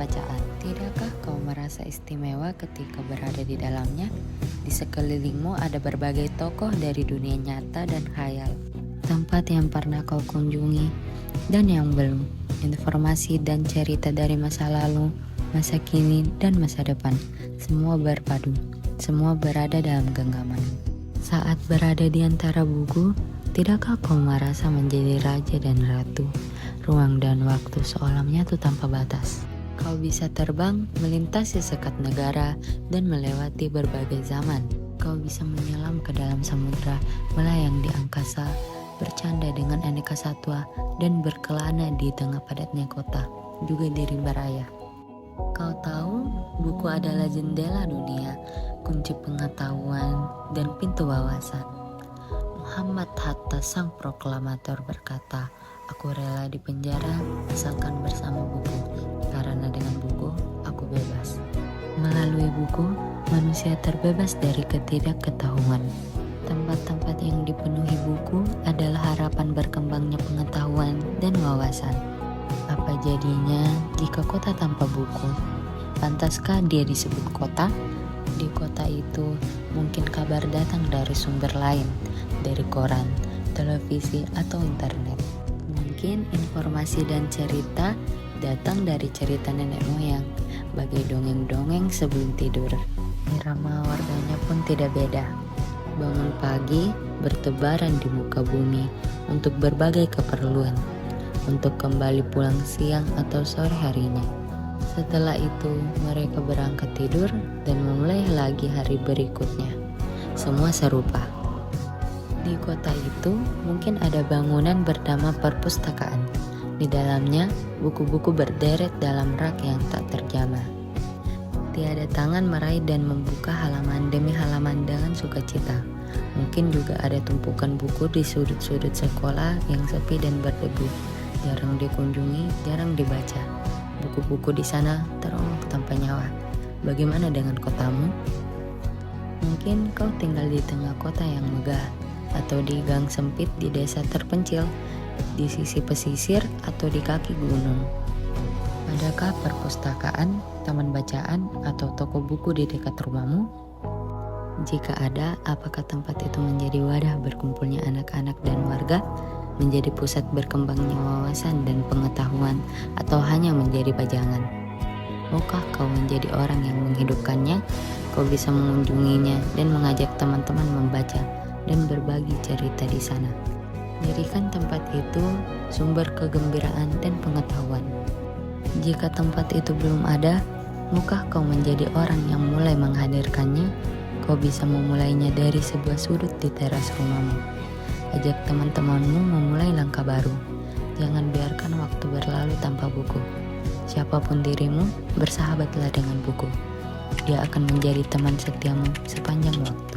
bacaan. Tidakkah kau merasa istimewa ketika berada di dalamnya? Di sekelilingmu ada berbagai tokoh dari dunia nyata dan khayal. Tempat yang pernah kau kunjungi dan yang belum. Informasi dan cerita dari masa lalu, masa kini, dan masa depan. Semua berpadu. Semua berada dalam genggaman. Saat berada di antara buku, tidakkah kau merasa menjadi raja dan ratu? Ruang dan waktu seolah menyatu tanpa batas. Kau bisa terbang, melintasi sekat negara, dan melewati berbagai zaman. Kau bisa menyelam ke dalam samudera, melayang di angkasa, bercanda dengan aneka satwa, dan berkelana di tengah padatnya kota, juga di rimba raya. Kau tahu, buku adalah jendela dunia, kunci pengetahuan, dan pintu wawasan. Muhammad Hatta sang proklamator berkata, "Aku rela di penjara asalkan bersama buku, karena dengan buku aku bebas." Melalui buku, manusia terbebas dari ketidakketahuan. Tempat-tempat yang dipenuhi buku adalah harapan berkembangnya pengetahuan dan wawasan. Apa jadinya jika kota tanpa buku? Pantaskah dia disebut kota? Di kota itu mungkin kabar datang dari sumber lain, dari koran, televisi, atau internet. Mungkin informasi dan cerita datang dari cerita nenek moyang, bagai dongeng-dongeng sebelum tidur. Irama warganya pun tidak beda. Bangun pagi, bertebaran di muka bumi untuk berbagai keperluan, untuk kembali pulang siang atau sore harinya. Setelah itu, mereka berangkat tidur dan memulai lagi hari berikutnya. Semua serupa. Di kota itu mungkin ada bangunan bernama perpustakaan. Di dalamnya, buku-buku berderet dalam rak yang tak terjamah. Tiada tangan meraih dan membuka halaman demi halaman dengan sukacita. Mungkin juga ada tumpukan buku di sudut-sudut sekolah yang sepi dan berdebu. Jarang dikunjungi, jarang dibaca. Buku-buku di sana teronggok tanpa nyawa. Bagaimana dengan kotamu? Mungkin kau tinggal di tengah kota yang megah, atau di gang sempit di desa terpencil, di sisi pesisir atau di kaki gunung. Adakah perpustakaan, taman bacaan, atau toko buku di dekat rumahmu? Jika ada, apakah tempat itu menjadi wadah berkumpulnya anak-anak dan warga, menjadi pusat berkembangnya wawasan dan pengetahuan, atau hanya menjadi pajangan? Maukah kau menjadi orang yang menghidupkannya? Kau bisa mengunjunginya dan mengajak teman-teman membaca dan berbagi cerita di sana. Jadikan tempat itu sumber kegembiraan dan pengetahuan. Jika tempat itu belum ada, maukah kau menjadi orang yang mulai menghadirkannya? Kau bisa memulainya dari sebuah sudut di teras rumahmu. Ajak teman-temanmu memulai langkah baru. Jangan biarkan waktu berlalu tanpa buku. Siapapun dirimu, bersahabatlah dengan buku. Dia akan menjadi teman setiamu sepanjang waktu.